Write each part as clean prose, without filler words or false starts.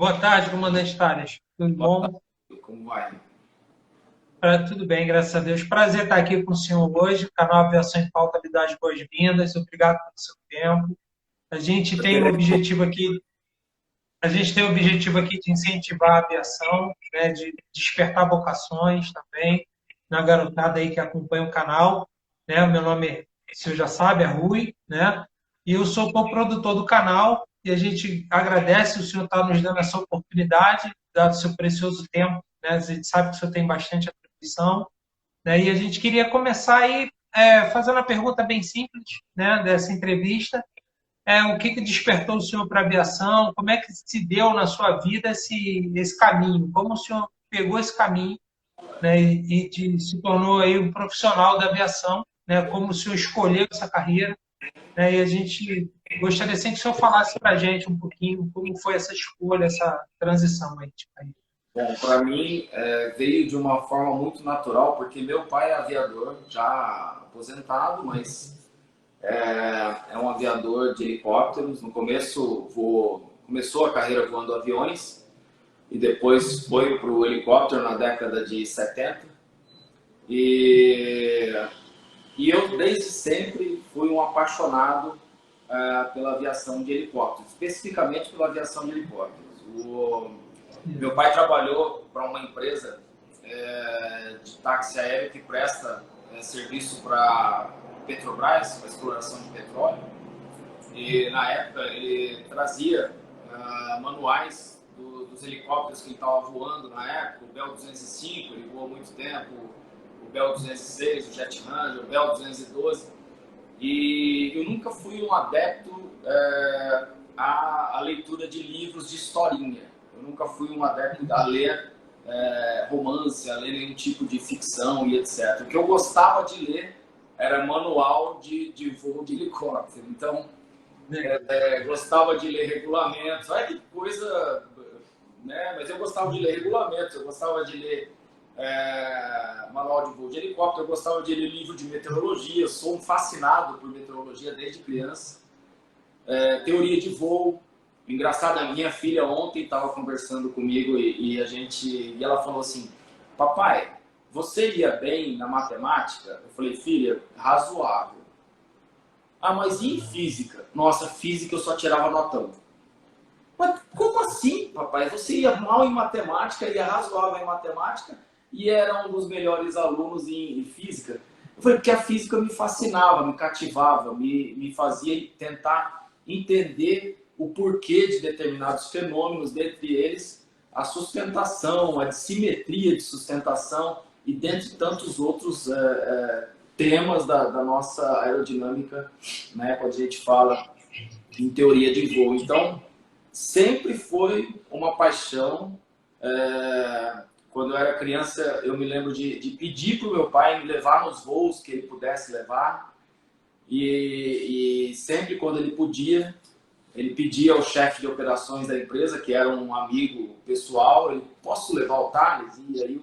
Boa tarde, comandante Tales. Tudo Boa bom? tarde, como vai? Tudo bem, graças a Deus. Prazer estar aqui com o senhor hoje. O canal Aviação em Pauta lhe dá as boas-vindas. Obrigado pelo seu tempo. A gente tem o objetivo aqui, a gente tem o objetivo aqui de incentivar a aviação, né, de despertar vocações também na garotada aí que acompanha o canal. Né? O meu nome, o senhor já sabe, é Rui, né? E eu sou coprodutor do canal e a gente agradece o senhor estar nos dando essa oportunidade, dado o seu precioso tempo, né? A gente sabe que o senhor tem bastante atribuição, né? E a gente queria começar aí fazendo uma pergunta bem simples, né, dessa entrevista. O que despertou o senhor para a aviação? Como é que se deu na sua vida esse caminho? Como o senhor pegou esse caminho, né, se tornou aí um profissional da aviação, né? Como o senhor escolheu essa carreira, né? E a gente gostaria sempre que o senhor falasse para a gente um pouquinho como foi essa escolha, essa transição aí de carreira. Bom, para mim veio de uma forma muito natural, porque meu pai é aviador, já aposentado, mas é um aviador de helicópteros. No começo começou a carreira voando aviões e depois foi para o helicóptero na década de 70. E, e eu desde sempre fui um apaixonado pela aviação de helicópteros, especificamente pela aviação de helicópteros. Meu pai trabalhou para uma empresa de táxi aéreo que presta serviço para Petrobras, para exploração de petróleo. E na época ele trazia manuais dos helicópteros que ele estava voando na época, o Bell 205, ele voou muito tempo, o Bell 206, o Jet Ranger, o Bell 212. E eu nunca fui um adepto à leitura de livros de historinha. Eu nunca fui um adepto a ler romance, a ler nenhum tipo de ficção e etc. O que eu gostava de ler era manual de voo de helicóptero. Então, gostava de ler regulamentos. Olha que coisa, né? Mas eu gostava de ler regulamentos, eu gostava de ler manual de voo de helicóptero, eu gostava de ler livro de meteorologia, eu sou um fascinado por meteorologia desde criança. Teoria de voo. Engraçado, a minha filha ontem estava conversando comigo e ela falou assim: papai, você ia bem na matemática? Eu falei: filha, razoável. Ah, mas e em física? Nossa, física eu só tirava notão. Mas como assim, papai? Você ia mal em matemática, ia razoável em matemática e era um dos melhores alunos em física? Eu falei: porque a física me fascinava, me cativava, me fazia tentar entender o porquê de determinados fenômenos, dentre eles a sustentação, a simetria de sustentação e dentre tantos outros temas da nossa aerodinâmica, né, quando a gente fala em teoria de voo. Então, sempre foi uma paixão. Quando eu era criança, eu me lembro de pedir para o meu pai me levar nos voos que ele pudesse levar. E sempre quando ele podia, ele pedia ao chefe de operações da empresa, que era um amigo pessoal, ele: posso levar o Thales? E aí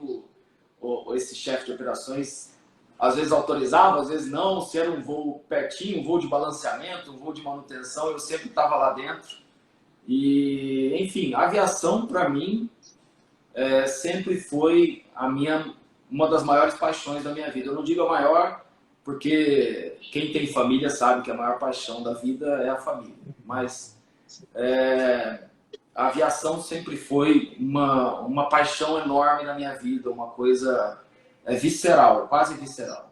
esse chefe de operações às vezes autorizava, às vezes não. Se era um voo pertinho, um voo de balanceamento, um voo de manutenção, eu sempre estava lá dentro. E, enfim, a aviação para mim sempre foi uma das maiores paixões da minha vida. Eu não digo a maior, porque quem tem família sabe que a maior paixão da vida é a família. Mas a aviação sempre foi uma paixão enorme na minha vida, uma coisa visceral, quase visceral.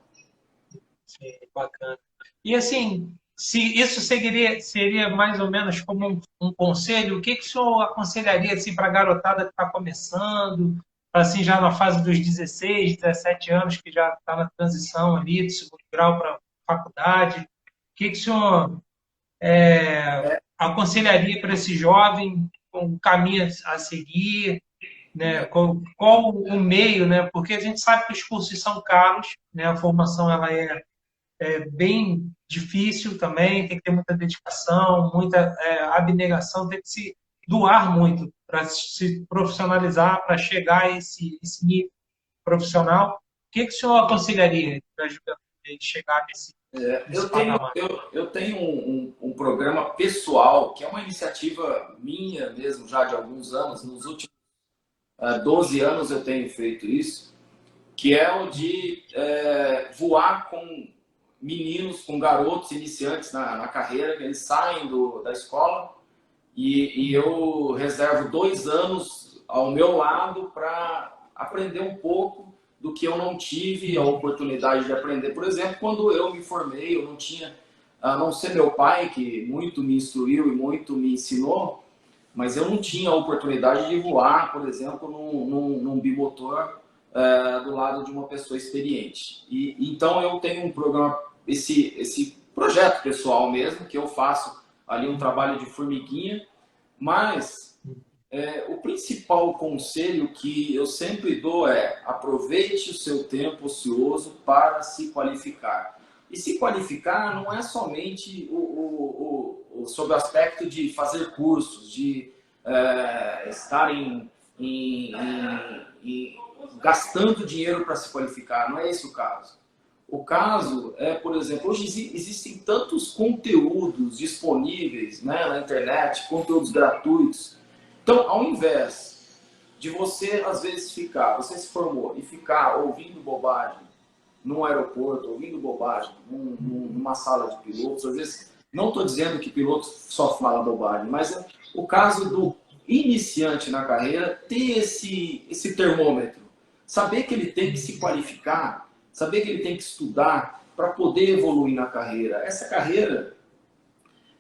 Sim, bacana. E assim, se isso seria mais ou menos como um conselho, o que o senhor aconselharia assim, para a garotada que está começando, assim, já na fase dos 16, 17 anos, que já está na transição ali, do segundo grau para faculdade? O que o senhor aconselharia para esse jovem, o caminho a seguir, né? Qual o meio, né? Porque a gente sabe que os cursos são caros, né? A formação ela é bem difícil também, tem que ter muita dedicação, muita abnegação, tem que se doar muito para se profissionalizar, para chegar a esse nível profissional. O que o senhor aconselharia para ajudar a chegar nesse? nesse patamar? Eu tenho um programa pessoal, que é uma iniciativa minha mesmo, já de alguns anos. Nos últimos 12 anos eu tenho feito isso, que é o de voar com meninos, com garotos iniciantes na carreira. Eles saem da escola e eu reservo 2 anos ao meu lado para aprender um pouco do que eu não tive a oportunidade de aprender. Por exemplo, quando eu me formei, eu não tinha, a não ser meu pai, que muito me instruiu e muito me ensinou, mas eu não tinha a oportunidade de voar, por exemplo, num bimotor do lado de uma pessoa experiente. Então eu tenho um programa, esse projeto pessoal mesmo, que eu faço ali um trabalho de formiguinha, mas o principal conselho que eu sempre dou é: aproveite o seu tempo ocioso para se qualificar. E se qualificar não é somente sob o aspecto de fazer cursos, de estar gastando dinheiro para se qualificar. Não é esse o caso. O caso é, por exemplo, hoje existem tantos conteúdos disponíveis, né, na internet, conteúdos gratuitos. Então, ao invés de você, às vezes, você se formou e ficar ouvindo bobagem num aeroporto, ouvindo bobagem numa sala de pilotos, às vezes, não estou dizendo que piloto só fala bobagem, mas é o caso do iniciante na carreira ter esse termômetro, saber que ele tem que se qualificar, saber que ele tem que estudar para poder evoluir na carreira. Essa carreira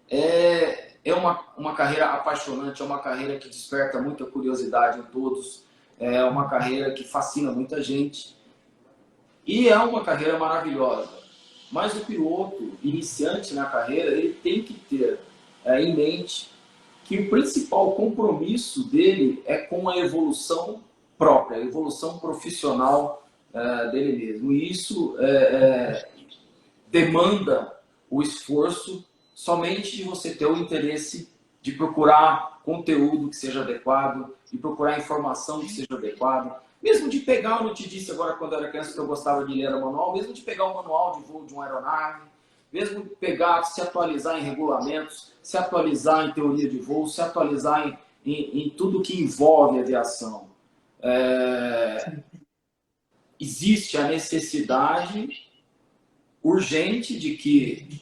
é uma carreira apaixonante, é uma carreira que desperta muita curiosidade em todos, é uma carreira que fascina muita gente e é uma carreira maravilhosa. Mas o piloto iniciante na carreira, ele tem que ter em mente que o principal compromisso dele é com a evolução própria, a evolução profissional dele mesmo. E isso demanda o esforço somente de você ter o interesse de procurar conteúdo que seja adequado, de procurar informação que seja adequada, mesmo de pegar, eu te disse agora quando eu era criança que eu gostava de ler o manual, mesmo de pegar o manual de voo de uma aeronave, mesmo de pegar, se atualizar em regulamentos, se atualizar em teoria de voo, se atualizar em tudo que envolve aviação. Existe a necessidade urgente de que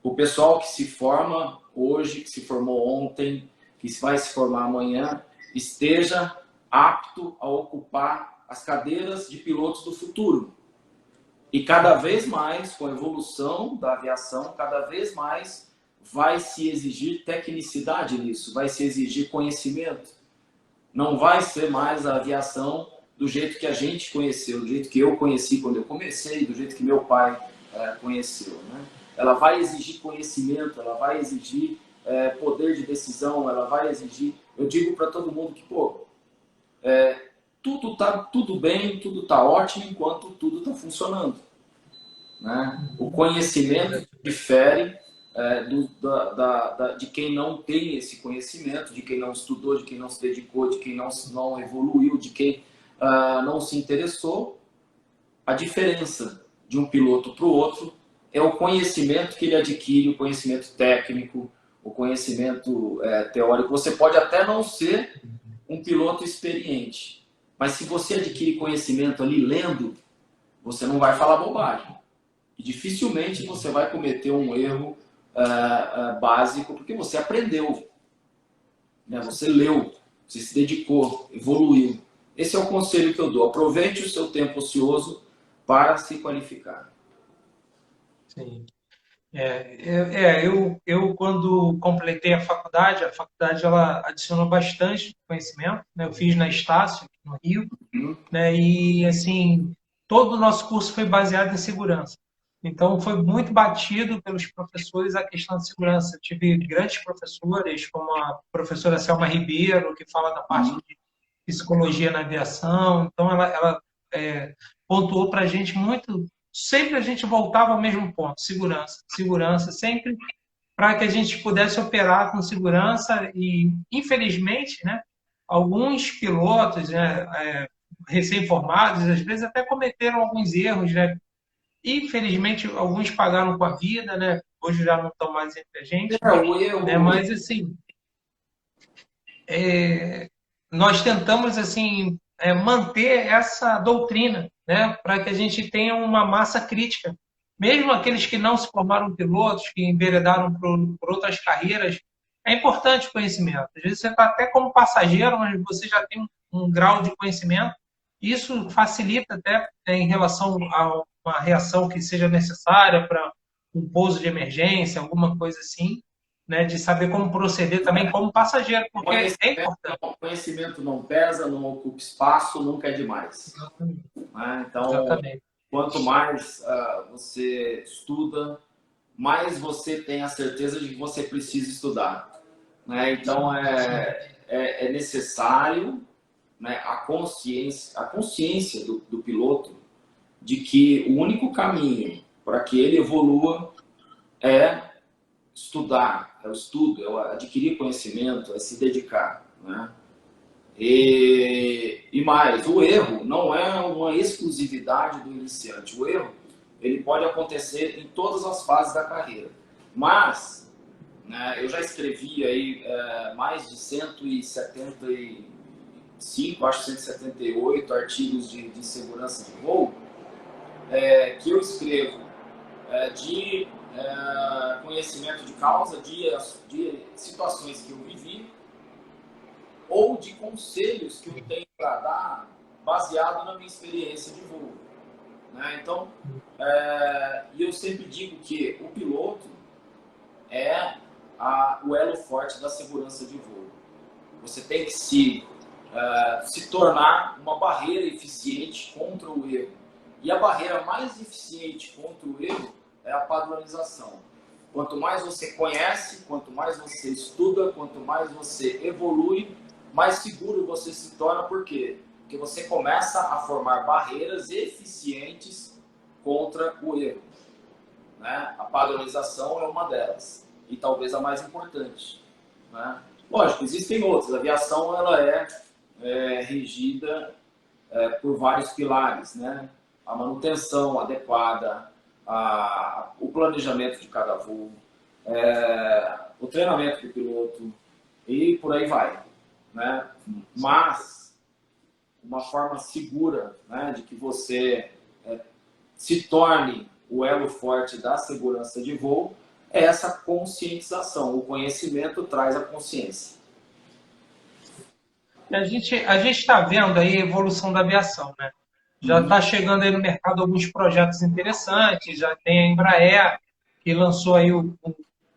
o pessoal que se forma hoje, que se formou ontem, que vai se formar amanhã, esteja apto a ocupar as cadeiras de pilotos do futuro. E cada vez mais, com a evolução da aviação, cada vez mais vai se exigir tecnicidade nisso, vai se exigir conhecimento. Não vai ser mais a aviação do jeito que a gente conheceu, do jeito que eu conheci quando eu comecei, do jeito que meu pai conheceu, né? Ela vai exigir conhecimento, ela vai exigir poder de decisão, ela vai exigir... Eu digo para todo mundo que, tudo tá tudo bem, tudo tá ótimo enquanto tudo está funcionando, né? O conhecimento difere de quem não tem esse conhecimento, de quem não estudou, de quem não se dedicou, de quem não evoluiu, de quem não se interessou. A diferença de um piloto para o outro é o conhecimento que ele adquire, o conhecimento técnico, o conhecimento teórico. Você pode até não ser um piloto experiente, mas se você adquire conhecimento ali lendo, você não vai falar bobagem. E dificilmente você vai cometer um erro básico, porque você aprendeu, né? Você leu, você se dedicou, evoluiu. Esse é o conselho que eu dou. Aproveite o seu tempo ocioso para se qualificar. Sim. Eu quando completei a faculdade ela adicionou bastante conhecimento, né? Eu fiz na Estácio, aqui no Rio, né? E assim, todo o nosso curso foi baseado em segurança. Então, foi muito batido pelos professores a questão de segurança. Eu tive grandes professores, como a professora Selma Ribeiro, que fala da parte de psicologia na aviação. Então, ela pontuou para a gente muito. Sempre a gente voltava ao mesmo ponto: segurança, segurança, sempre para que a gente pudesse operar com segurança. E, infelizmente, né, alguns pilotos, né, recém-formados, às vezes até cometeram alguns erros, né, infelizmente, alguns pagaram com a vida, né? Hoje já não estão mais entre a gente, O né? erro, Mas, assim, nós tentamos, assim, manter essa doutrina, né? Para que a gente tenha uma massa crítica. Mesmo aqueles que não se formaram pilotos, que enveredaram por outras carreiras, é importante o conhecimento. Às vezes você está até como passageiro, mas você já tem um grau de conhecimento. Isso facilita até em relação a uma reação que seja necessária para um pouso de emergência, alguma coisa assim, né? De saber como proceder também como passageiro, porque é importante. conhecimento não pesa, não ocupa espaço, nunca é demais. Exatamente. Né? Então, Exatamente. quanto mais você estuda, mais você tem a certeza de que você precisa estudar. Né? Então, é necessário, né, a consciência do piloto de que o único caminho para que ele evolua é estudar, é o estudo, é adquirir conhecimento, é se dedicar. Né? E mais, o erro não é uma exclusividade do iniciante. O erro ele pode acontecer em todas as fases da carreira. Mas, né, eu já escrevi aí mais de 175, acho 178 artigos de segurança de voo, que eu escrevo de conhecimento de causa, de situações que eu vivi, ou de conselhos que eu tenho para dar baseado na minha experiência de voo. Né? Então, e eu sempre digo que o piloto é o elo forte da segurança de voo. Você tem que se tornar uma barreira eficiente contra o erro. E a barreira mais eficiente contra o erro é a padronização. Quanto mais você conhece, quanto mais você estuda, quanto mais você evolui, mais seguro você se torna. Por quê? Porque você começa a formar barreiras eficientes contra o erro. Né? A padronização é uma delas, e talvez a mais importante. Né? Lógico, existem outras. A aviação ela é regida por vários pilares, né? A manutenção adequada, o planejamento de cada voo, o treinamento do piloto e por aí vai. Né? Mas uma forma segura, né, de que você se torne o elo forte da segurança de voo é essa conscientização. O conhecimento traz a consciência. A gente está vendo aí a evolução da aviação, né? Já está chegando aí no mercado alguns projetos interessantes, já tem a Embraer, que lançou aí o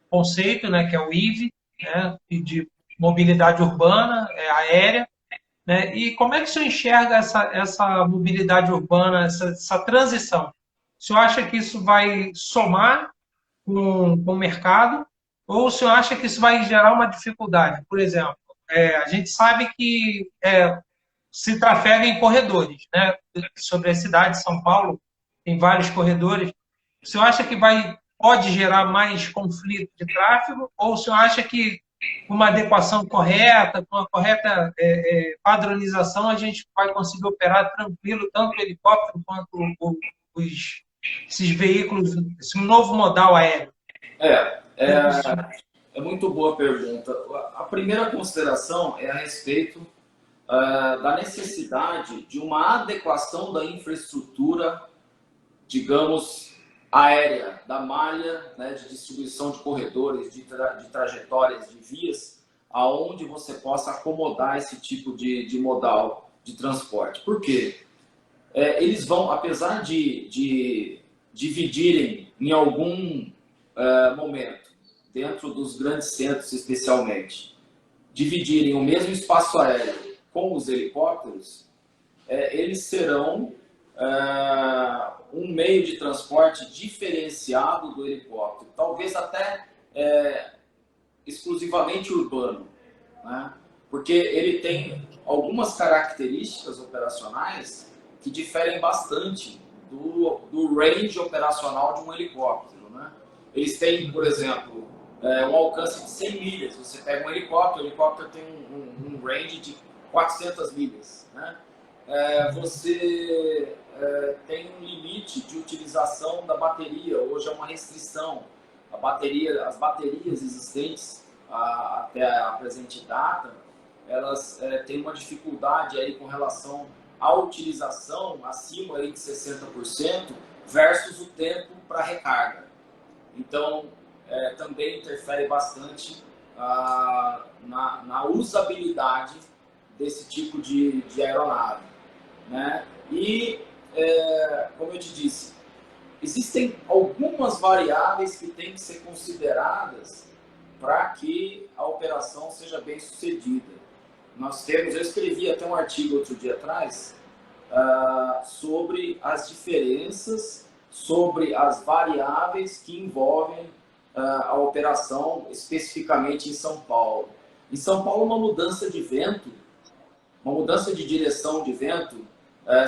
conceito, né, que é o IVE, né, de mobilidade urbana, aérea, né? E como é que o senhor enxerga essa mobilidade urbana, essa transição? O senhor acha que isso vai somar com o mercado ou o senhor acha que isso vai gerar uma dificuldade? Por exemplo, a gente sabe que se trafega em corredores, né? Sobre a cidade de São Paulo, tem vários corredores. O senhor acha que pode gerar mais conflito de tráfego ou o senhor acha que com uma adequação correta, com uma correta padronização, a gente vai conseguir operar tranquilo, tanto o helicóptero quanto esses veículos, esse novo modal aéreo? É muito boa a pergunta. A primeira consideração é a respeito da necessidade de uma adequação da infraestrutura, digamos, aérea, da malha, né, de distribuição de corredores, de trajetórias, de vias, aonde você possa acomodar esse tipo de modal de transporte. Por quê? Eles vão, apesar de dividirem em algum momento, dentro dos grandes centros especialmente, dividirem o mesmo espaço aéreo com os helicópteros, eles serão um meio de transporte diferenciado do helicóptero, talvez até exclusivamente urbano, né? Porque ele tem algumas características operacionais que diferem bastante do range operacional de um helicóptero. Né? Eles têm, por exemplo, um alcance de 100 milhas. Você pega um helicóptero, o helicóptero tem um range de 400 milhas. Né? você tem um limite de utilização da bateria. Hoje é uma restrição. As baterias existentes até a presente data, elas têm uma dificuldade aí com relação à utilização acima aí de 60% versus o tempo para recarga. Então, também interfere bastante na usabilidade desse tipo de aeronave, né? E, como eu te disse, existem algumas variáveis que têm que ser consideradas para que a operação seja bem sucedida. Eu escrevi até um artigo outro dia atrás sobre as diferenças, sobre as variáveis que envolvem a operação especificamente em São Paulo. Em São Paulo, uma mudança de vento, uma mudança de direção de vento,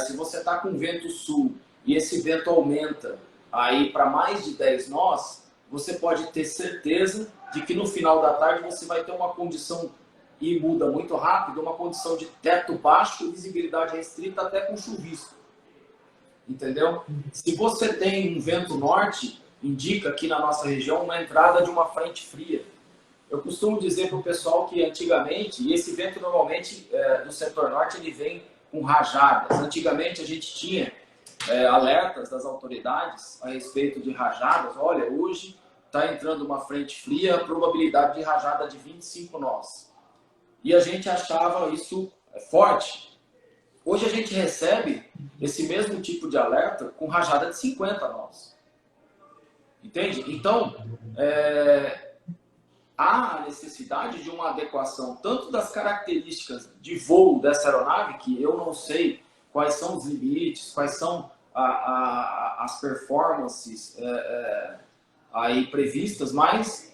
se você está com vento sul e esse vento aumenta aí para mais de 10 nós, você pode ter certeza de que no final da tarde você vai ter uma condição, e muda muito rápido, uma condição de teto baixo, visibilidade restrita, até com chuvisco. Entendeu? Se você tem um vento norte, indica aqui na nossa região uma entrada de uma frente fria. Eu costumo dizer para o pessoal que antigamente, e esse vento normalmente do setor norte, ele vem com rajadas. Antigamente a gente tinha alertas das autoridades a respeito de rajadas. Olha, hoje está entrando uma frente fria, a probabilidade de rajada de 25 nós. E a gente achava isso forte. Hoje a gente recebe esse mesmo tipo de alerta com rajada de 50 nós. Entende? Então, há a necessidade de uma adequação tanto das características de voo dessa aeronave, que eu não sei quais são os limites, quais são as performances aí previstas, mas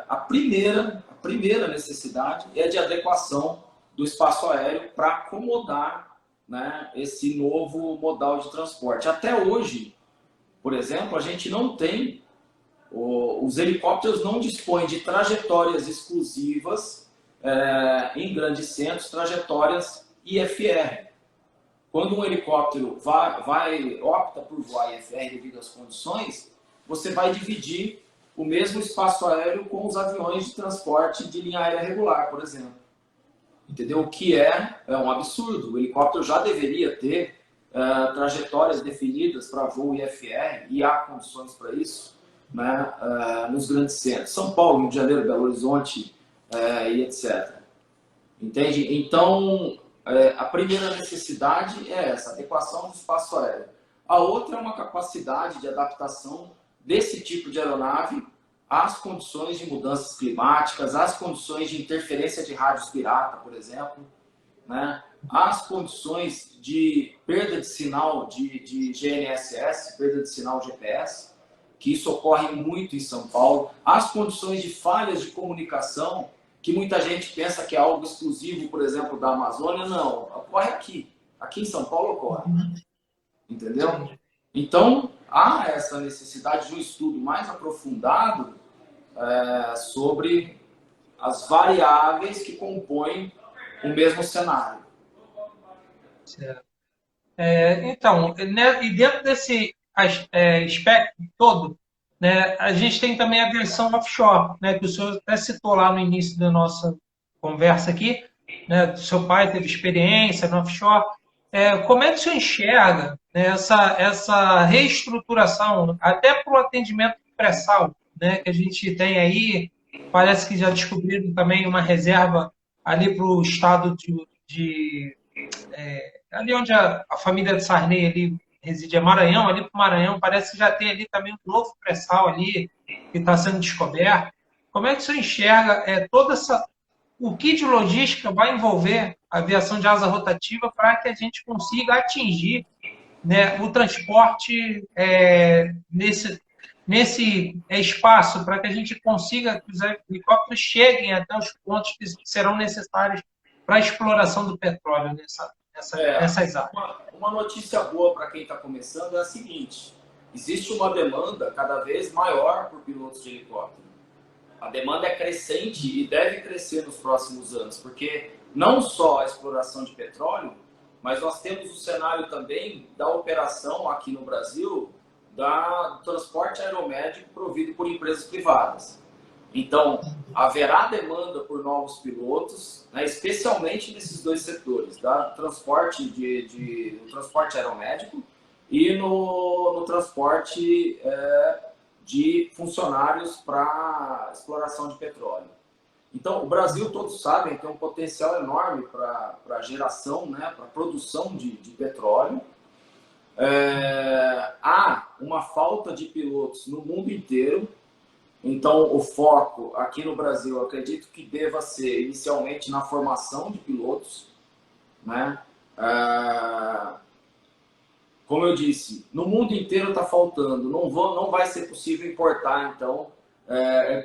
a primeira necessidade é de adequação do espaço aéreo para acomodar, né, esse novo modal de transporte. Até hoje, por exemplo, a gente não tem, os helicópteros não dispõem de trajetórias exclusivas em grandes centros, trajetórias IFR. Quando um helicóptero opta por voar IFR devido às condições, você vai dividir o mesmo espaço aéreo com os aviões de transporte de linha aérea regular, por exemplo. Entendeu? O que é um absurdo. O helicóptero já deveria ter trajetórias definidas para voo IFR, e há condições para isso, né, nos grandes centros. São Paulo, Rio de Janeiro, Belo Horizonte e etc. Entende? Então, a primeira necessidade é essa, adequação do espaço aéreo. A outra é uma capacidade de adaptação desse tipo de aeronave às condições de mudanças climáticas, às condições de interferência de rádios pirata, por exemplo, né? Às condições de perda de sinal de GNSS, perda de sinal GPS, que isso ocorre muito em São Paulo, às condições de falhas de comunicação, que muita gente pensa que é algo exclusivo, por exemplo, da Amazônia. Não, ocorre aqui em São Paulo ocorre. Entendeu? Então, há essa necessidade de um estudo mais aprofundado sobre as variáveis que compõem o mesmo cenário. Certo. Então, né, e dentro desse espectro todo, né, a gente tem também a versão offshore, né, que o senhor até citou lá no início da nossa conversa aqui, né, seu pai teve experiência no offshore. Como é que o senhor enxerga, né, essa reestruturação, até para o atendimento pré-sal, né, que a gente tem aí? Parece que já descobriram também uma reserva ali para o estado ali onde a família de Sarney ali reside, é Maranhão, ali para o Maranhão, parece que já tem ali também um novo pré-sal ali que está sendo descoberto. Como é que o senhor enxerga toda essa... O que de logística vai envolver a aviação de asa rotativa para que a gente consiga atingir, né, o transporte nesse espaço, para que a gente consiga que os helicópteros cheguem até os pontos que serão necessários para a exploração do petróleo nessas áreas. Uma notícia boa para quem está começando é a seguinte: existe uma demanda cada vez maior por pilotos de helicóptero. A demanda é crescente e deve crescer nos próximos anos, porque não só a exploração de petróleo, mas nós temos o cenário também da operação aqui no Brasil do transporte aeromédico provido por empresas privadas. Então, haverá demanda por novos pilotos, né, especialmente nesses dois setores, tá? Transporte no transporte aeromédico e no transporte de funcionários para exploração de petróleo. Então, o Brasil, todos sabem, tem um potencial enorme para geração, né, para produção de petróleo. Há uma falta de pilotos no mundo inteiro. Então, o foco aqui no Brasil, eu acredito que deva ser inicialmente na formação de pilotos, né? Como eu disse, no mundo inteiro está faltando, não vai ser possível importar, então,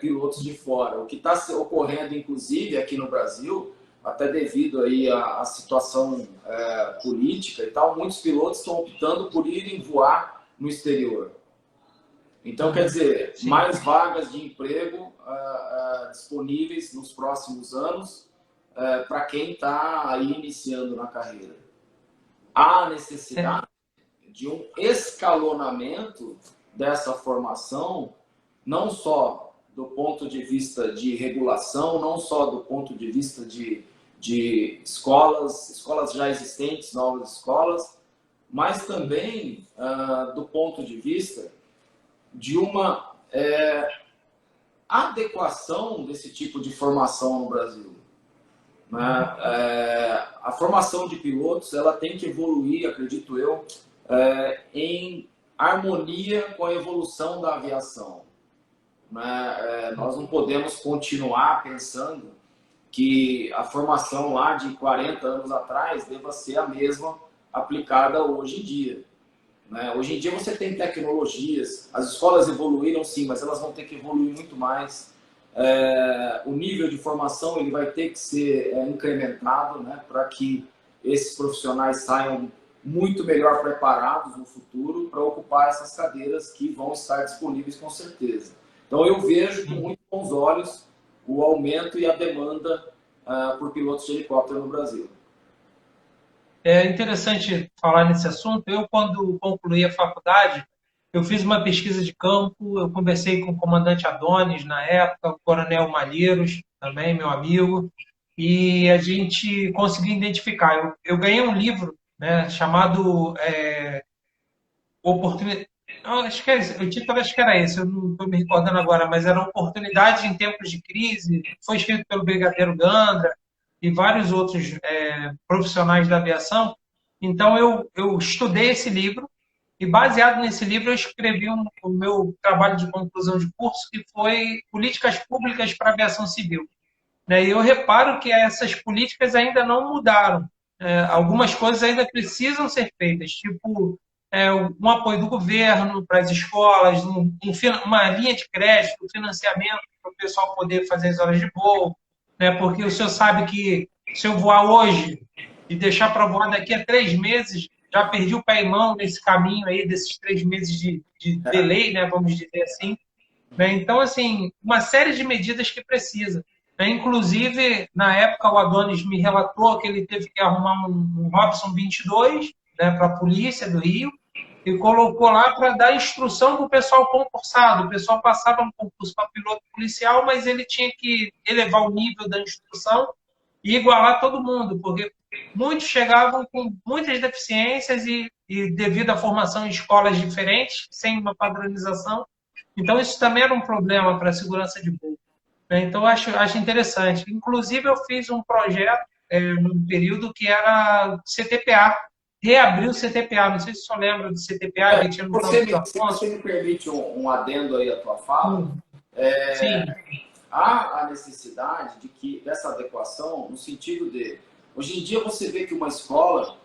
pilotos de fora. O que está ocorrendo, inclusive, aqui no Brasil, até devido aí à situação política e tal, muitos pilotos estão optando por irem voar no exterior. Então, quer dizer, sim, mais vagas de emprego disponíveis nos próximos anos para quem está aí iniciando na carreira. Há necessidade de um escalonamento dessa formação, não só do ponto de vista de regulação, não só do ponto de vista de escolas já existentes, novas escolas, mas também do ponto de vista de uma adequação desse tipo de formação no Brasil. Né? A formação de pilotos ela tem que evoluir, acredito eu, em harmonia com a evolução da aviação. Né? Nós não podemos continuar pensando que a formação lá de 40 anos atrás deva ser a mesma aplicada hoje em dia. Né? Hoje em dia você tem tecnologias, as escolas evoluíram sim, mas elas vão ter que evoluir muito mais. O nível de formação ele vai ter que ser incrementado, né, para que esses profissionais saiam muito melhor preparados no futuro para ocupar essas cadeiras que vão estar disponíveis com certeza. Então eu vejo com muito bons olhos o aumento e a demanda por pilotos de helicóptero no Brasil. É interessante falar nesse assunto. Eu, quando concluí a faculdade, eu fiz uma pesquisa de campo, eu conversei com o comandante Adonis na época, o coronel Malheiros, também meu amigo, e a gente conseguiu identificar. Eu ganhei um livro, né, chamado Oportunidade. Acho que o título acho que era esse, eu não estou me recordando agora, mas era Oportunidades em Tempos de Crise. Foi escrito pelo Brigadeiro Gandra e vários outros profissionais da aviação. Então, eu estudei esse livro e, baseado nesse livro, eu escrevi o meu trabalho de conclusão de curso, que foi Políticas Públicas para a Aviação Civil. Né? E eu reparo que essas políticas ainda não mudaram. Algumas coisas ainda precisam ser feitas, tipo um apoio do governo para as escolas, uma linha de crédito, financiamento para o pessoal poder fazer as horas de voo, né? Porque o senhor sabe que se eu voar hoje e deixar para voar daqui a 3 meses, já perdi o pé e mão nesse caminho aí desses 3 meses de delay, né? Vamos dizer assim. Né? Então, assim, uma série de medidas que precisa. Né? Inclusive, na época, o Adonis me relatou que ele teve que arrumar um Robson 22, né, para a polícia do Rio, e colocou lá para dar instrução para o pessoal concursado. O pessoal passava no concurso para piloto policial, mas ele tinha que elevar o nível da instrução e igualar todo mundo, porque muitos chegavam com muitas deficiências e devido à formação em escolas diferentes, sem uma padronização. Então, isso também era um problema para a segurança de voo. Né? Então, acho interessante. Inclusive, eu fiz um projeto num período que era CTPA, reabrir o CTPA. Não sei se você lembra do CTPA que tinha no Se você me permite um adendo aí à tua fala, Sim. há a necessidade dessa adequação no sentido de, hoje em dia você vê que uma escola,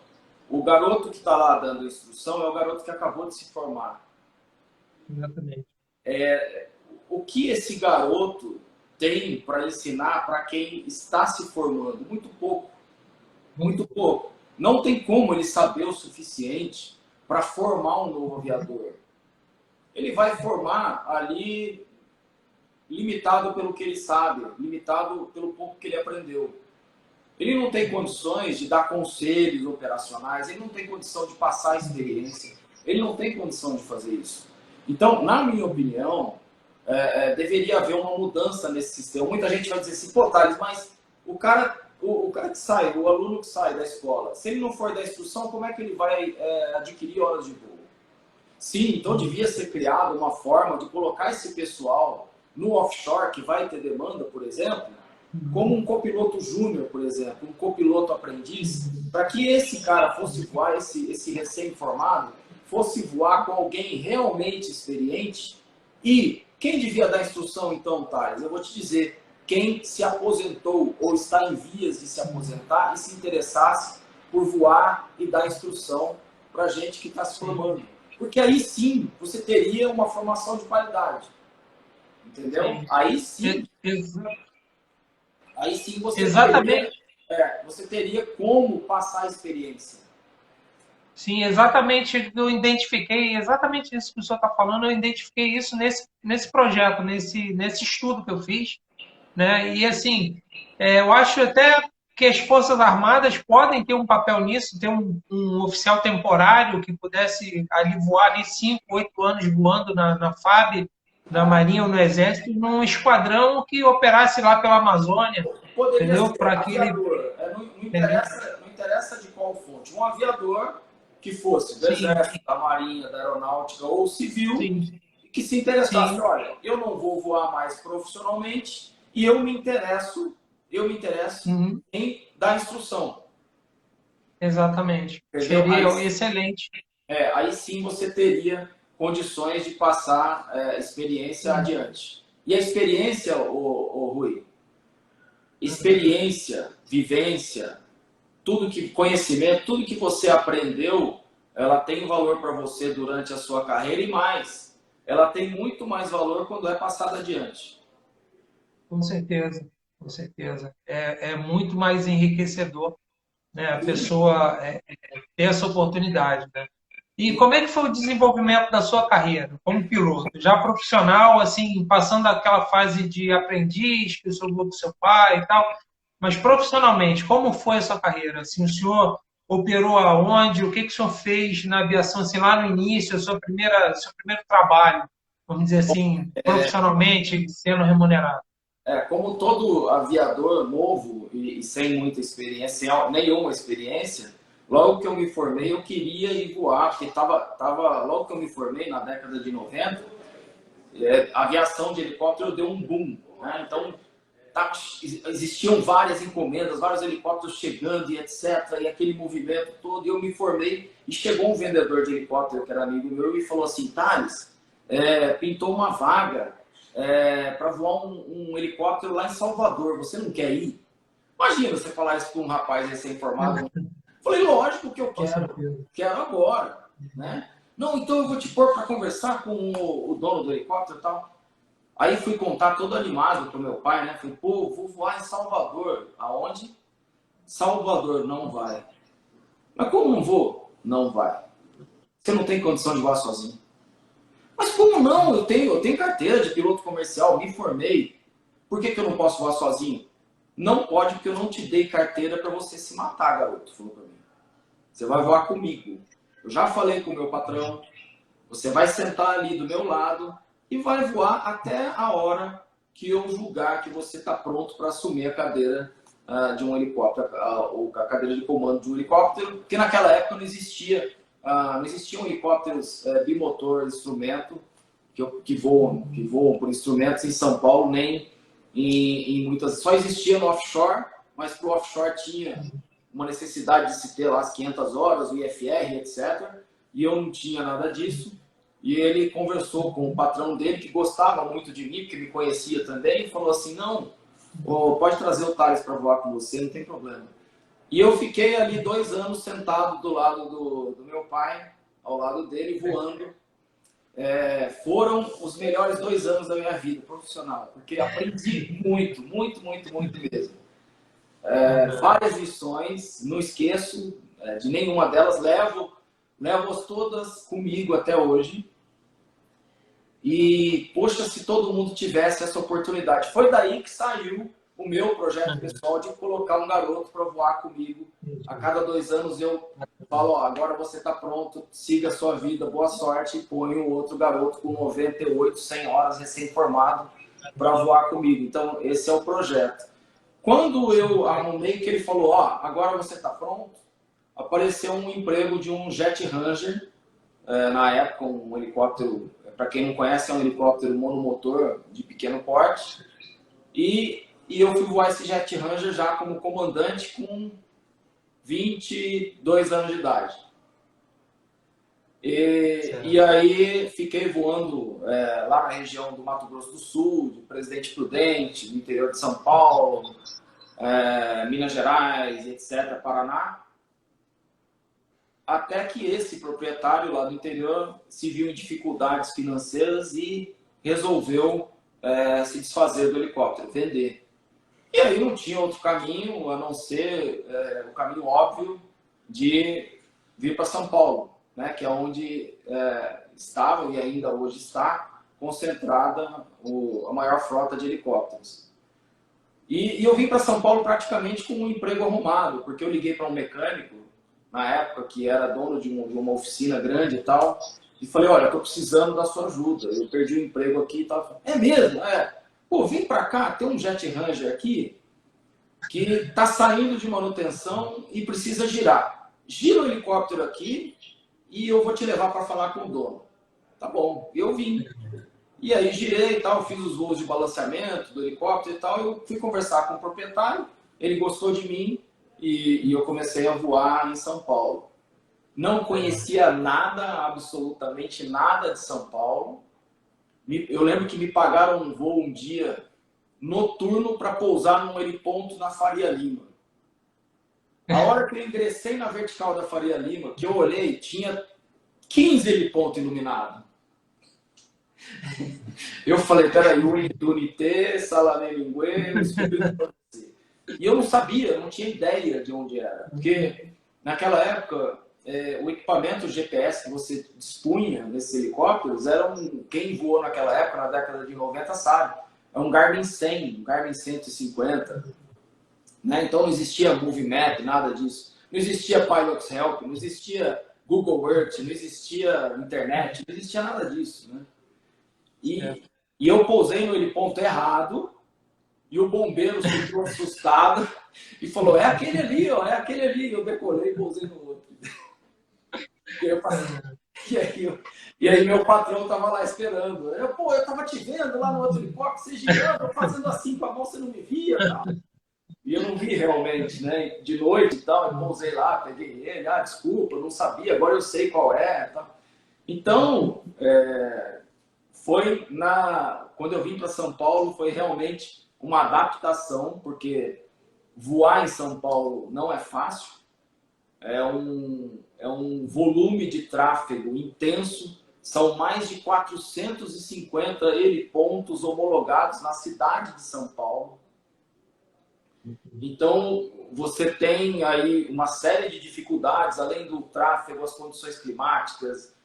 o garoto que está lá dando instrução é o garoto que acabou de se formar. Exatamente. O que esse garoto tem para ensinar para quem está se formando? Muito pouco. Muito pouco. Não tem como ele saber o suficiente para formar um novo aviador. Ele vai formar ali limitado pelo que ele sabe, limitado pelo pouco que ele aprendeu. ele não tem condições de dar conselhos operacionais, ele não tem condição de passar experiência, ele não tem condição de fazer isso. Então, na minha opinião, deveria haver uma mudança nesse sistema. Muita gente vai dizer assim, pô, Thales, mas o cara que sai, o aluno que sai da escola, se ele não for da instrução, como é que ele vai adquirir horas de voo? Sim, então devia ser criada uma forma de colocar esse pessoal no offshore, que vai ter demanda, por exemplo, como um copiloto júnior, por exemplo, um copiloto aprendiz, para que esse cara fosse voar, esse recém-formado, fosse voar com alguém realmente experiente. E quem devia dar instrução, então, Thales? Eu vou te dizer, quem se aposentou ou está em vias de se aposentar e se interessasse por voar e dar instrução para a gente que está se formando. Porque aí sim, você teria uma formação de qualidade. Entendeu? Sim. Aí sim Exatamente. você teria como passar a experiência. Sim, exatamente. Eu identifiquei exatamente isso que o senhor está falando. Eu identifiquei isso nesse projeto, nesse estudo que eu fiz, né? E assim, eu acho até que as Forças Armadas podem ter um papel nisso, ter um oficial temporário que pudesse ali voar ali 5, 8 anos voando na FAB, na Marinha ou no Exército, num esquadrão que operasse lá pela Amazônia, Poderia entendeu? ser Para que ele, aviador. entendeu? Não interessa de qual fonte. Um aviador que fosse do Sim, Exército, da Marinha, da Aeronáutica ou civil, sim, que se interessasse, sim. olha, eu não vou voar mais profissionalmente e eu me interesso Uhum. em dar instrução. Exatamente. Entendeu? Seria excelente. Aí sim você teria condições de passar experiência adiante. E a experiência, Rui, experiência, vivência, conhecimento, tudo que você aprendeu, ela tem valor para você durante a sua carreira e mais, ela tem muito mais valor quando é passada adiante. Com certeza, com certeza. É muito mais enriquecedor, né? A pessoa ter essa oportunidade, né? E como é que foi o desenvolvimento da sua carreira como piloto? Já profissional, assim, passando aquela fase de aprendiz, que o senhor falou com seu pai e tal, mas profissionalmente, como foi a sua carreira? Assim, o senhor operou aonde? O que que o senhor fez na aviação, assim, lá no início, seu primeiro trabalho, vamos dizer assim, profissionalmente, sendo remunerado? Como todo aviador novo e sem muita experiência, sem nenhuma experiência, logo que eu me formei, eu queria ir voar, porque logo que eu me formei, na década de 90, a aviação de helicóptero deu um boom. Né? Então, existiam várias encomendas, vários helicópteros chegando e etc. E aquele movimento todo. E eu me formei e chegou um vendedor de helicóptero, que era amigo meu, e falou assim, Thales, pintou uma vaga para voar um helicóptero lá em Salvador, você não quer ir? Imagina você falar isso para um rapaz recém-formado. Falei, lógico que eu Com certeza. quero agora. Né? Não, então eu vou te pôr para conversar com o dono do helicóptero e tal. Aí fui contar todo animado pro meu pai, né? Falei, pô, vou voar em Salvador. Aonde? Salvador, não vai. Mas como não vou? Não vai. Você não tem condição de voar sozinho. Mas como não? Eu tenho carteira de piloto comercial, me formei. Por que eu não posso voar sozinho? Não pode, porque eu não te dei carteira para você se matar, garoto. Falou para mim. Você vai voar comigo. Eu já falei com o meu patrão. Você vai sentar ali do meu lado e vai voar até a hora que eu julgar que você está pronto para assumir a cadeira de um helicóptero, ou a cadeira de comando de um helicóptero, porque naquela época não existiam helicópteros bimotor instrumento que voam por instrumentos em São Paulo, nem em muitas. Só existia no offshore, mas para o offshore tinha uma necessidade de se ter lá as 500 horas, o IFR, etc. E eu não tinha nada disso. E ele conversou com o patrão dele, que gostava muito de mim, que me conhecia também, e falou assim, não, pode trazer o Thales para voar com você, não tem problema. E eu fiquei ali 2 anos sentado do lado do meu pai, ao lado dele, voando. Foram os melhores 2 anos da minha vida profissional, porque aprendi muito, muito, muito, muito mesmo. Várias lições, não esqueço de nenhuma delas, levo-as todas comigo até hoje. E, poxa, se todo mundo tivesse essa oportunidade. Foi daí que saiu o meu projeto pessoal de colocar um garoto para voar comigo. A cada 2 anos eu falo, ó, agora você está pronto, siga a sua vida, boa sorte, e ponho outro garoto com 98, 100 horas recém-formado para voar comigo. Então, esse é o projeto. Quando eu arrumei que ele falou, ó, agora você está pronto, apareceu um emprego de um Jet Ranger, na época um helicóptero, para quem não conhece, é um helicóptero monomotor de pequeno porte, e eu fui voar esse Jet Ranger já como comandante com 22 anos de idade. E aí fiquei voando lá na região do Mato Grosso do Sul, de Presidente Prudente, no interior de São Paulo, Minas Gerais, etc., Paraná. Até que esse proprietário lá do interior se viu em dificuldades financeiras e resolveu se desfazer do helicóptero, vender. E aí não tinha outro caminho a não ser o caminho óbvio de vir para São Paulo, né, que é onde estava e ainda hoje está concentrada a maior frota de helicópteros. E eu vim para São Paulo praticamente com um emprego arrumado, porque eu liguei para um mecânico, na época, que era dono de uma oficina grande e tal, e falei, olha, estou precisando da sua ajuda, eu perdi o emprego aqui e tal. É mesmo? Pô, vem para cá, tem um Jet Ranger aqui que está saindo de manutenção e precisa girar. Gira o helicóptero aqui e eu vou te levar para falar com o dono. Tá bom, eu vim. E aí girei e tal, fiz os voos de balanceamento do helicóptero e tal, eu fui conversar com o proprietário, ele gostou de mim e eu comecei a voar em São Paulo. Não conhecia nada, absolutamente nada de São Paulo. Eu lembro que me pagaram um voo um dia noturno para pousar num heliponto na Faria Lima. A hora que eu ingressei na vertical da Faria Lima, que eu olhei, tinha 15 helipontos iluminados. Eu falei, peraí, Unité, Salanelinguê, e eu não sabia, não tinha ideia de onde era. Porque naquela época, o equipamento GPS que você dispunha nesses helicópteros quem voou naquela época, na década de 90, sabe. É um Garmin 100, um Garmin 150. Né? Então não existia Movimap, nada disso. Não existia Pilot's Help, não existia Google Earth, não existia internet, não existia nada disso. Né? E eu pousei no heliponto errado, e o bombeiro ficou assustado e falou, é aquele ali, ó, é aquele ali. Eu decolei e pousei no outro. E aí meu patrão estava lá esperando. Eu tava te vendo lá no outro helicóptero, você girando, fazendo assim com a mão, você não me via, tal. E eu não vi realmente, né? De noite e tal, eu pousei lá, peguei ele, desculpa, eu não sabia, agora eu sei qual é, tal. Então, quando eu vim para São Paulo, foi realmente uma adaptação, porque voar em São Paulo não é fácil, é um volume de tráfego intenso, são mais de 450 helipontos homologados na cidade de São Paulo. Então, você tem aí uma série de dificuldades, além do tráfego, as condições climáticas,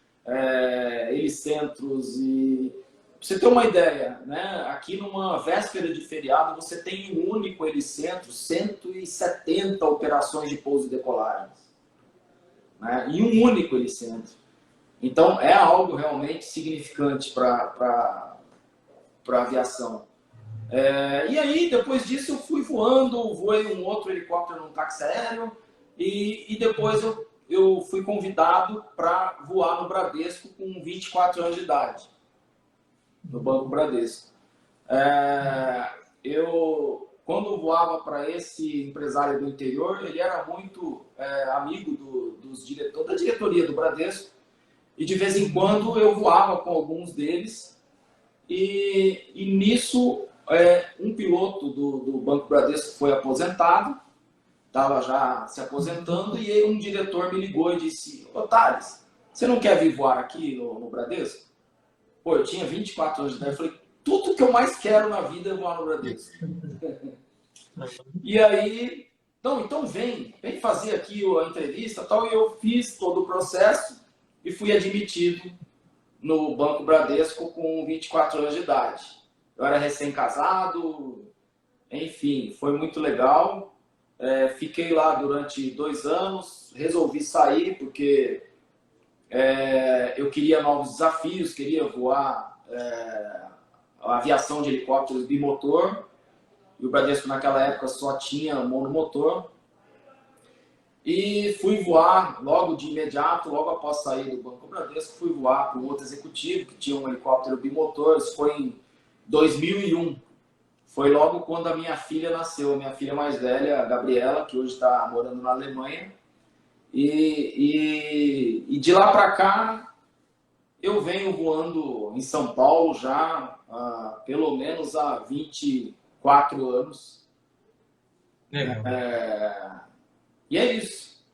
helicentros e... Pra você ter uma ideia, né? Aqui numa véspera de feriado, você tem um único helicentro, 170 operações de pouso e decolagem. Né? E um único helicentro. Então, é algo realmente significante para a aviação. E aí, depois disso, eu fui voando, voei um outro helicóptero num táxi aéreo e depois eu fui convidado para voar no Bradesco com 24 anos de idade, no Banco Bradesco. Quando eu voava para esse empresário do interior, ele era muito amigo dos diretores, da diretoria do Bradesco, e de vez em quando eu voava com alguns deles, e nisso um piloto do Banco Bradesco foi aposentado, estava já se aposentando, e aí um diretor me ligou e disse, ô Thales, você não quer vir voar aqui no Bradesco? Pô, eu tinha 24 anos de idade, eu falei, tudo que eu mais quero na vida é voar no Bradesco. E aí, então vem fazer aqui a entrevista, tal, e eu fiz todo o processo e fui admitido no Banco Bradesco com 24 anos de idade. Eu era recém-casado Enfim, foi muito legal. Fiquei lá durante 2 anos, resolvi sair porque eu queria novos desafios, queria voar a aviação de helicópteros bimotor, e o Bradesco naquela época só tinha monomotor. E fui voar logo de imediato, logo após sair do Banco Bradesco, fui voar para um outro executivo que tinha um helicóptero bimotor. Isso foi em 2001. Foi logo quando a minha filha nasceu, minha filha mais velha, a Gabriela, que hoje está morando na Alemanha. E de lá para cá, eu venho voando em São Paulo já pelo menos há 24 anos. Legal. E é isso.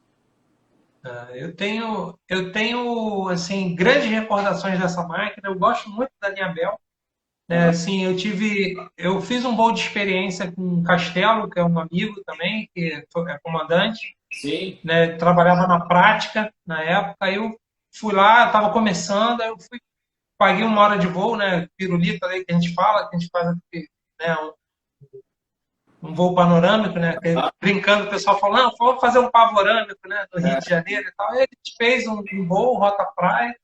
Eu tenho assim, grandes recordações dessa máquina. Eu gosto muito da linha Bell. Assim, eu fiz um voo de experiência com o Castelo, que é um amigo também, que é comandante, Sim. né? Trabalhava na prática na época. Aí eu fui lá, estava começando, aí eu fui, paguei 1 hora de voo, né? Pirulita aí que a gente fala, que a gente faz aqui, né? Um voo panorâmico, né? Brincando, o pessoal falou, não, vamos fazer um panorâmico, né? Do Rio de Janeiro e tal. Aí a gente fez um voo, Rota Praia,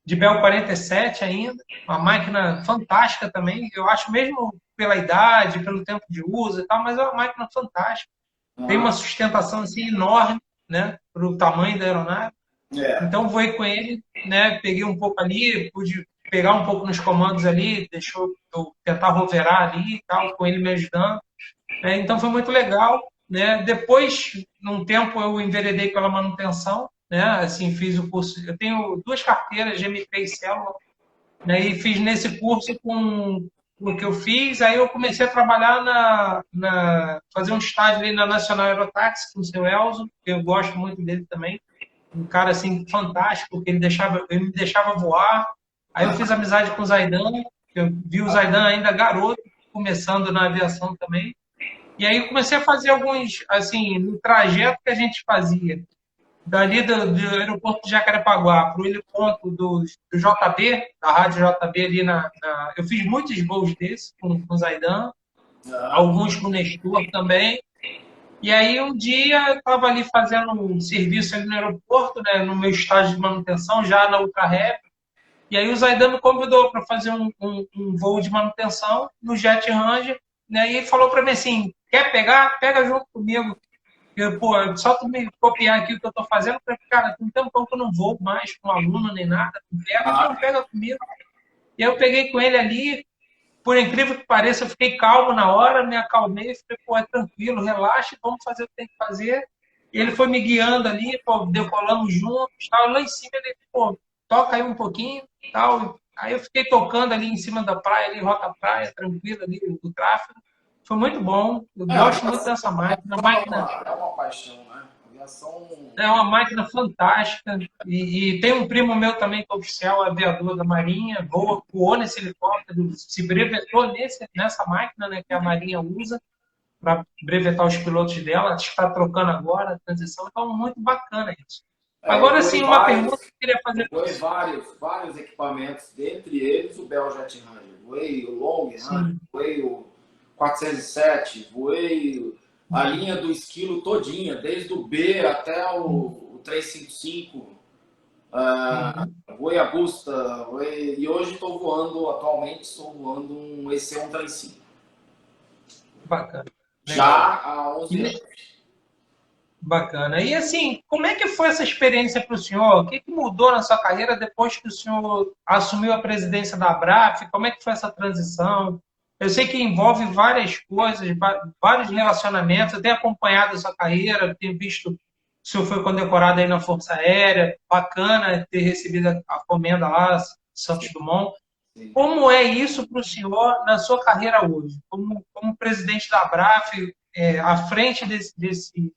de Bell 47 ainda, uma máquina fantástica também. Eu acho mesmo pela idade, pelo tempo de uso e tal, mas é uma máquina fantástica. Tem uma sustentação assim enorme, né? Para o tamanho da aeronave. Então voei com ele, né? Peguei um pouco ali, pude pegar um pouco nos comandos ali, deixou eu tentar roverar ali e tal, com ele me ajudando. Então foi muito legal, né? Depois, num tempo, eu enveredei pela manutenção, né? Assim, fiz o curso. Eu tenho 2 carteiras de MP e célula, né? E fiz nesse curso com o que eu fiz. Aí eu comecei a trabalhar fazer um estágio ali na Nacional Aerotáxi com o seu Elzo, que eu gosto muito dele também. Um cara assim fantástico, que ele me deixava voar. Aí eu fiz amizade com o Zaidan, eu vi o Zaidan ainda garoto, começando na aviação também. E aí eu comecei a fazer alguns, assim, no trajeto que a gente fazia, dali do aeroporto de Jacarepaguá para o heliponto do JB, da Rádio JB ali eu fiz muitos voos desses com o Zaidan, alguns com o Nestor também. E aí um dia eu estava ali fazendo um serviço ali no aeroporto, né, no meu estágio de manutenção, já na Ultra Rap, e aí o Zaidan me convidou para fazer um voo de manutenção no Jet Ranger, né, e ele falou para mim assim, quer pegar? Pega junto comigo. Pô, só tu me copiar aqui o que eu estou fazendo, porque, cara, tem um tempão que eu não vou mais com aluno nem nada, pega, não, pega comigo. E aí eu peguei com ele ali, por incrível que pareça, eu fiquei calmo na hora, me acalmei, falei, pô, é tranquilo, relaxa, vamos fazer o que tem que fazer. E ele foi me guiando ali, pô, decolamos juntos, tal. Lá em cima ele, pô, toca aí um pouquinho, tal. Aí eu fiquei tocando ali em cima da praia, ali, Rota Praia, tranquilo ali, o tráfego. Foi muito bom, eu A gosto muito aviação dessa máquina. A máquina é uma paixão, né? A aviação. é uma máquina fantástica. E tem um primo meu também, que é oficial aviador da Marinha, voou nesse helicóptero, se brevetou nessa máquina, né, que a Marinha usa para brevetar os pilotos dela. Está trocando agora a transição, então muito bacana isso. Eu Agora sim, uma pergunta que eu queria fazer para voei você. vários equipamentos, dentre eles o Bell Jet Ranger. Voei o Long Ranger, Sim. voei o 407, voei a linha do esquilo todinha, desde o B até o 355. Uhum. Voei a Busta, e hoje atualmente estou voando um EC-135. Bacana, Já legal. há 11 E, anos. bacana. E assim, como é que foi essa experiência para o senhor? O que mudou na sua carreira depois que o senhor assumiu a presidência da Abraf? Como é que foi essa transição? Eu sei que envolve várias coisas, vários relacionamentos. Eu tenho acompanhado a sua carreira, tenho visto que o senhor foi condecorado aí na Força Aérea. Bacana ter recebido a comenda lá, Santos Dumont. Sim. Como é isso para o senhor na sua carreira hoje, como presidente da Abraf, à frente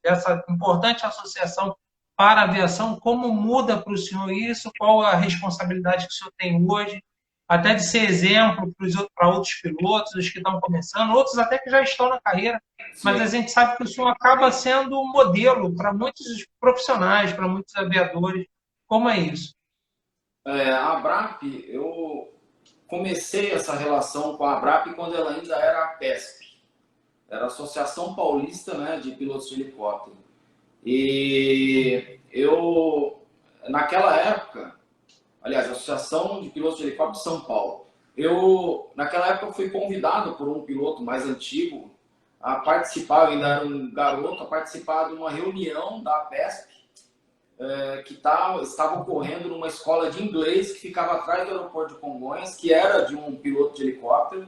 dessa importante associação para a aviação? Como muda para o senhor isso? Qual a responsabilidade que o senhor tem hoje? Até de ser exemplo para outros pilotos, os que estão começando, outros até que já estão na carreira, mas Sim. a gente sabe que o senhor acaba sendo um modelo para muitos profissionais, para muitos aviadores. Como é isso? A Abrap, eu comecei essa relação com a Abrap quando ela ainda era a PESP. era a Associação Paulista, né, de Pilotos de Helicóptero. E eu, naquela época, aliás, a Associação de Pilotos de Helicóptero de São Paulo, naquela época, fui convidado por um piloto mais antigo a participar, eu ainda era um garoto, a participar de uma reunião da PESP, que estava ocorrendo numa escola de inglês que ficava atrás do aeroporto de Congonhas, que era de um piloto de helicóptero,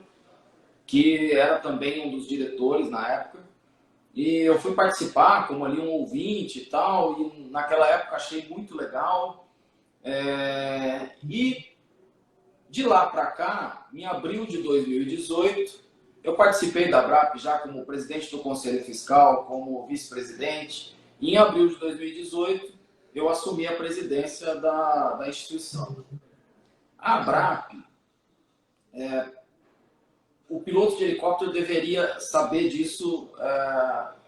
que era também um dos diretores na época. E eu fui participar como ali um ouvinte e tal, e naquela época achei muito legal. E de lá para cá, em abril de 2018, eu participei da ABRAP já como presidente do Conselho Fiscal, como vice-presidente. E em abril de 2018, eu assumi a presidência da instituição. A ABRAP, o piloto de helicóptero deveria saber disso,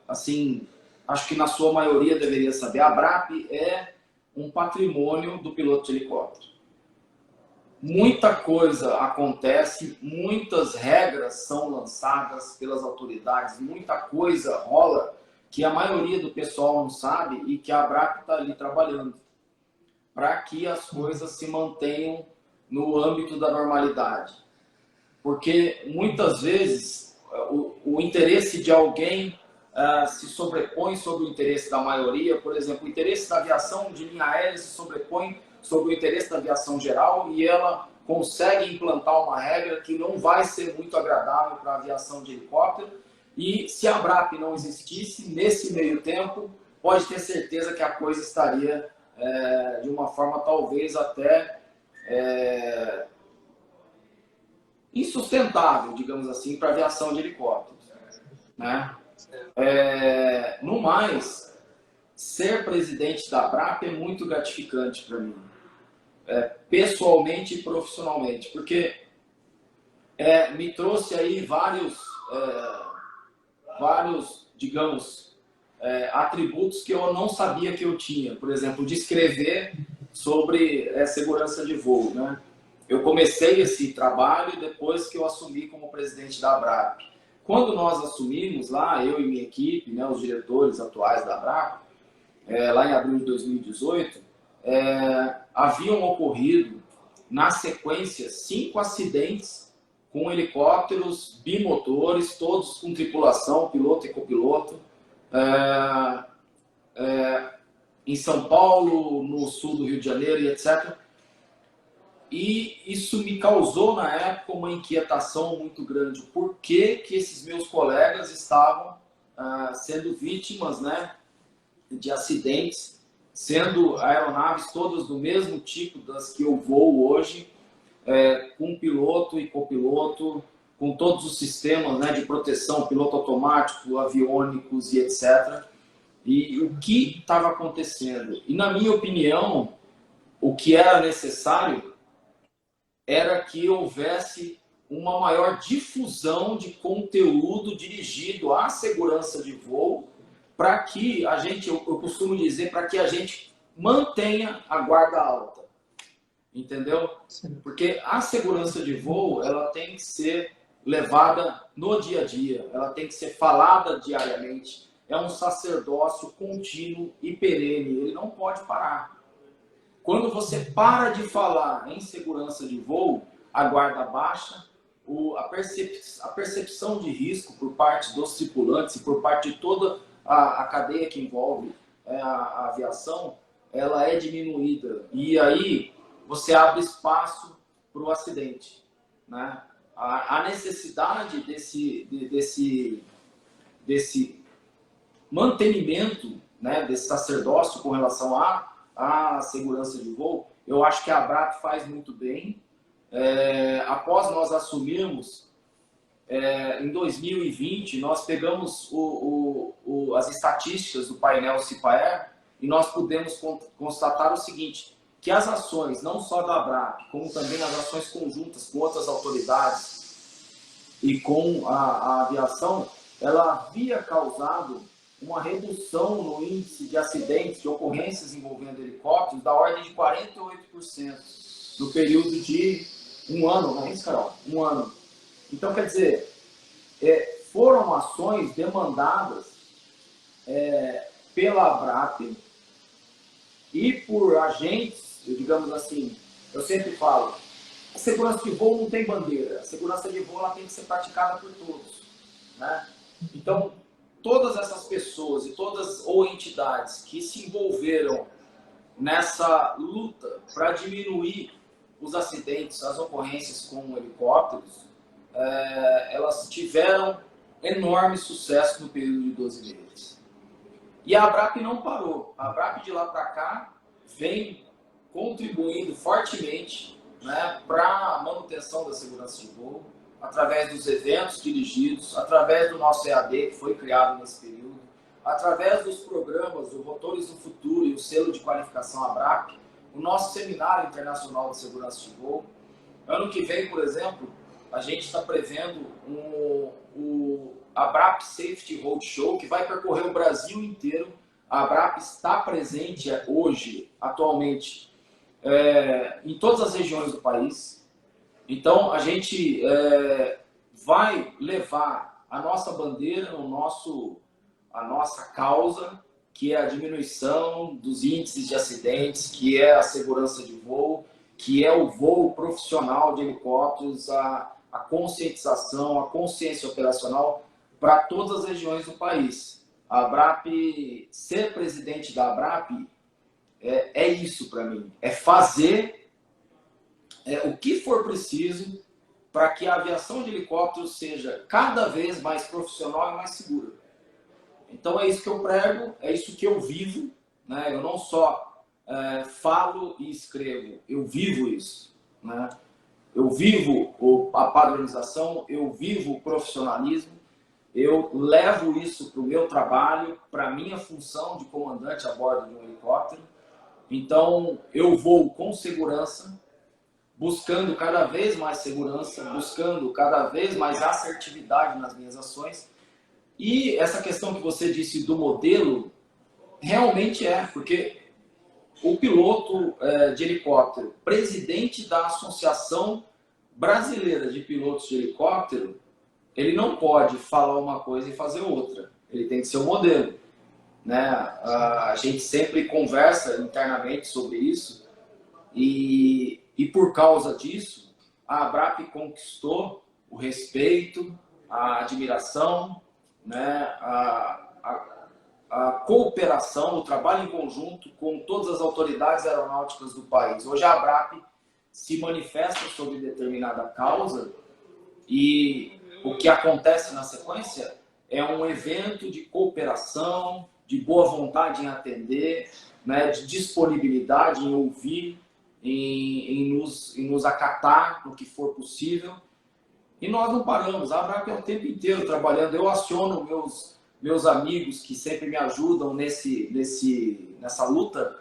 assim, acho que na sua maioria deveria saber. A ABRAP é um patrimônio do piloto de helicóptero. Muita coisa acontece, muitas regras são lançadas pelas autoridades, muita coisa rola que a maioria do pessoal não sabe e que a ABRAP está ali trabalhando para que as coisas se mantenham no âmbito da normalidade. Porque muitas vezes o interesse de alguém se sobrepõe sobre o interesse da maioria. Por exemplo, o interesse da aviação de linha aérea se sobrepõe sobre o interesse da aviação geral e ela consegue implantar uma regra que não vai ser muito agradável para a aviação de helicóptero. E se a ABRAP não existisse, nesse meio tempo, pode ter certeza que a coisa estaria de uma forma talvez até insustentável, digamos assim, para a aviação de helicópteros, né? No mais, ser presidente da ABRAP é muito gratificante para mim, pessoalmente e profissionalmente, porque me trouxe aí vários, digamos, atributos que eu não sabia que eu tinha. Por exemplo, de escrever sobre segurança de voo, né? Eu comecei esse trabalho depois que eu assumi como presidente da ABRAP. Quando nós assumimos lá, eu e minha equipe, né, os diretores atuais da ABRAP, lá em abril de 2018, haviam ocorrido, na sequência, 5 acidentes com helicópteros bimotores, todos com tripulação, piloto e copiloto, em São Paulo, no sul do Rio de Janeiro e etc. E isso me causou, na época, uma inquietação muito grande. Por que que esses meus colegas estavam sendo vítimas, né, de acidentes, sendo aeronaves todas do mesmo tipo das que eu voo hoje, com piloto e copiloto, com todos os sistemas, né, de proteção, piloto automático, aviônicos e etc. E o que estava acontecendo? E, na minha opinião, o que era necessário era que houvesse uma maior difusão de conteúdo dirigido à segurança de voo, para que a gente, eu costumo dizer, para que a gente mantenha a guarda alta, entendeu? Sim. Porque a segurança de voo, ela tem que ser levada no dia a dia, ela tem que ser falada diariamente, é um sacerdócio contínuo e perene, ele não pode parar. Quando você para de falar em segurança de voo, a guarda baixa, a percepção de risco por parte dos tripulantes e por parte de toda a cadeia que envolve a aviação, ela é diminuída. E aí você abre espaço para o acidente, né? A necessidade desse mantenimento, né, desse sacerdócio com relação à segurança de voo, eu acho que a ABRAP faz muito bem. Após nós assumirmos, em 2020, nós pegamos as estatísticas do painel CIPAER e nós pudemos constatar o seguinte, que as ações, não só da ABRAP, como também as ações conjuntas com outras autoridades e com a aviação, ela havia causado uma redução no índice de acidentes, de ocorrências envolvendo helicópteros, da ordem de 48% no período de um ano, não é isso, Carol? Um ano. Então, quer dizer, foram ações demandadas pela ABRAP e por agentes, digamos assim, eu sempre falo, a segurança de voo não tem bandeira, a segurança de voo ela tem que ser praticada por todos, né? Então, todas essas pessoas e todas ou entidades que se envolveram nessa luta para diminuir os acidentes, as ocorrências com helicópteros, elas tiveram enorme sucesso no período de 12 meses. E a ABRAP não parou. A ABRAP de lá para cá vem contribuindo fortemente, né, para a manutenção da segurança de voo, através dos eventos dirigidos, através do nosso EAD, que foi criado nesse período, através dos programas, o Rotores do Futuro e o selo de qualificação ABRAP, o nosso seminário internacional de segurança de voo. Ano que vem, por exemplo, a gente está prevendo o ABRAP Safety Roadshow, que vai percorrer o Brasil inteiro. A ABRAP está presente hoje, atualmente, em todas as regiões do país. Então, a gente vai levar a nossa bandeira, a nossa causa, que é a diminuição dos índices de acidentes, que é a segurança de voo, que é o voo profissional de helicópteros, a conscientização, a consciência operacional para todas as regiões do país. A ABRAP, ser presidente da ABRAP, é isso para mim, é fazer o que for preciso para que a aviação de helicópteros seja cada vez mais profissional e mais segura. Então é isso que eu prego, é isso que eu vivo, né? Eu não só falo e escrevo, eu vivo isso, né? Eu vivo a padronização, eu vivo o profissionalismo, eu levo isso para o meu trabalho, para a minha função de comandante a bordo de um helicóptero. Então eu vou com segurança, buscando cada vez mais segurança, buscando cada vez mais assertividade nas minhas ações. E essa questão que você disse do modelo, realmente porque o piloto de helicóptero, presidente da Associação Brasileira de Pilotos de Helicóptero, ele não pode falar uma coisa e fazer outra. Ele tem que ser o modelo, né? A gente sempre conversa internamente sobre isso e por causa disso, a ABRAP conquistou o respeito, a admiração, né? A cooperação, o trabalho em conjunto com todas as autoridades aeronáuticas do país. Hoje a ABRAP se manifesta sobre determinada causa e o que acontece na sequência é um evento de cooperação, de boa vontade em atender, né, de disponibilidade em ouvir, em nos acatar no que for possível. E nós não paramos, a ABRAP é o tempo inteiro trabalhando. Eu aciono meus amigos que sempre me ajudam nessa luta,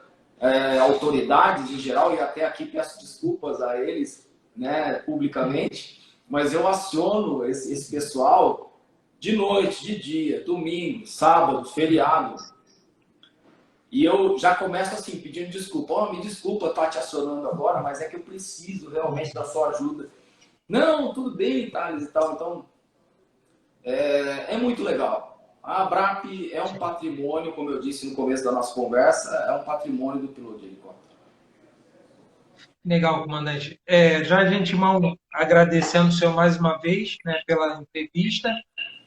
autoridades em geral, e até aqui peço desculpas a eles, né, publicamente, mas eu aciono esse pessoal de noite, de dia, domingo, sábado, feriado, e eu já começo assim, pedindo desculpa. Oh, me desculpa estar te acionando agora, mas é que eu preciso realmente da sua ajuda. Não, tudo bem, Thales e tal. Então, é muito legal. A ABRAP é um patrimônio, como eu disse no começo da nossa conversa, é um patrimônio do piloto de helicóptero. Legal, comandante. Já de antemão, agradecendo o senhor mais uma vez, né, pela entrevista.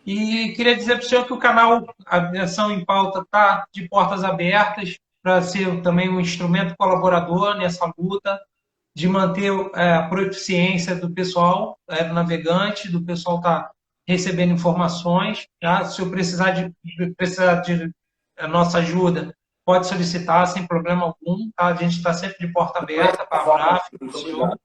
E queria dizer para o senhor que o canal Aviação em Pauta está de portas abertas para ser também um instrumento colaborador nessa luta de manter a proficiência do pessoal aeronavegante, do pessoal estar recebendo informações. Tá? Se eu precisar de a nossa ajuda, pode solicitar sem problema algum. Tá? A gente está sempre de porta aberta para a ABRAP, para o senhor.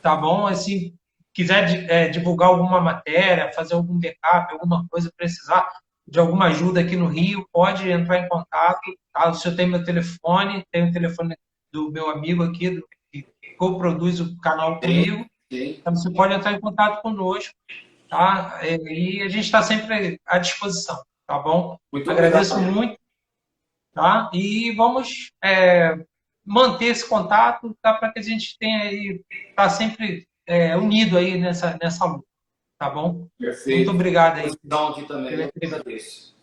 Tá bom? Assim, quiser divulgar alguma matéria, fazer algum backup, alguma coisa, precisar de alguma ajuda aqui no Rio, pode entrar em contato. Tá? O senhor tem meu telefone, tem o telefone do meu amigo aqui, que coproduz o canal comigo. Então, você pode entrar em contato conosco. Tá? E a gente está sempre à disposição. Tá bom? Muito Agradeço obrigado. muito. Tá? E vamos manter esse contato, tá? Para que a gente tenha aí, tá sempre unido aí nessa luta. tá bom? Muito Perfeito. obrigado aí Então, aqui também, pela eu entrevista. agradeço.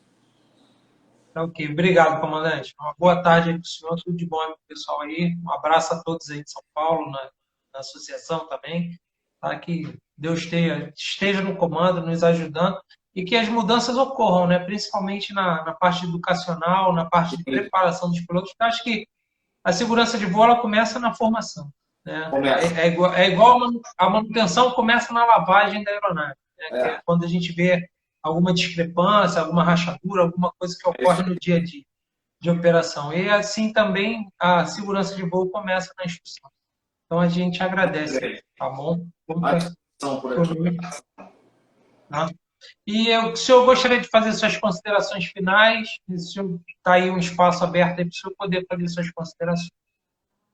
Tá ok. Obrigado, comandante. Uma boa tarde aí para o senhor. Tudo de bom aí pro pessoal aí. Um abraço a todos aí de São Paulo, na associação também. Tá? Que Deus esteja no comando, nos ajudando e que as mudanças ocorram, né? Principalmente na parte educacional, na parte de preparação dos pilotos. Eu acho que a segurança de voo ela começa na formação. Né? Começa. É igual a manutenção começa na lavagem da aeronave, né? Que é É, quando a gente vê alguma discrepância, alguma rachadura, alguma coisa que é isso ocorre no dia a dia de operação. E assim também a segurança de voo começa na instrução. Então a gente agradece, aí. tá bom? Vamos À pra- disposição por aqui. por- tá? E o senhor gostaria de fazer suas considerações finais? O senhor está aí um espaço aberto aí para o senhor poder fazer suas considerações.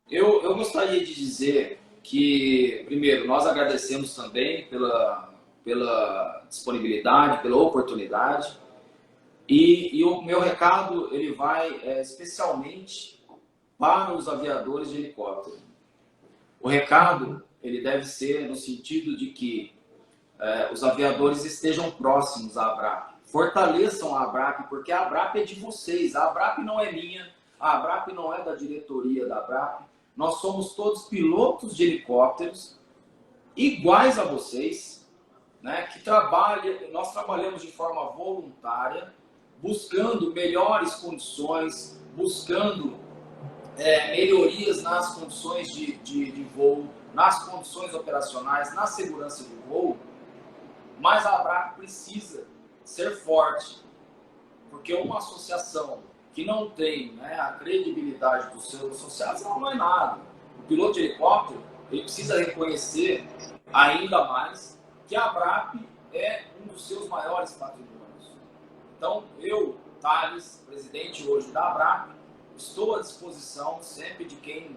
Eu gostaria de dizer que, primeiro, nós agradecemos também pela disponibilidade, pela oportunidade. E o meu recado ele vai especialmente para os aviadores de helicóptero. O recado ele deve ser no sentido de que os aviadores estejam próximos à ABRAP, fortaleçam a ABRAP, porque a ABRAP é de vocês, a ABRAP não é minha, a ABRAP não é da diretoria da ABRAP, nós somos todos pilotos de helicópteros iguais a vocês, né, que nós trabalhamos de forma voluntária, buscando melhores condições, buscando melhorias nas condições de voo, nas condições operacionais, na segurança do voo, mas a ABRAP precisa ser forte, porque uma associação que não tem, né, a credibilidade dos seus associados, ela não é nada. O piloto de helicóptero ele precisa reconhecer ainda mais que a ABRAP é um dos seus maiores patrimônios. Então, eu, Thales, presidente hoje da ABRAP, estou à disposição sempre de quem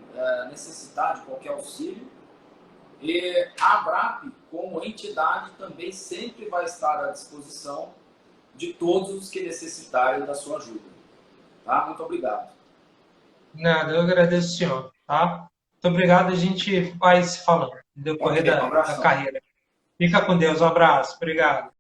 necessitar de qualquer auxílio. E a ABRAP, como entidade, também sempre vai estar à disposição de todos os que necessitarem da sua ajuda. Tá? Muito obrigado. Nada, eu agradeço o senhor, tá? Muito obrigado, a gente vai se falando no Ok, decorrer um da abração. carreira. Fica com Deus, um abraço, obrigado.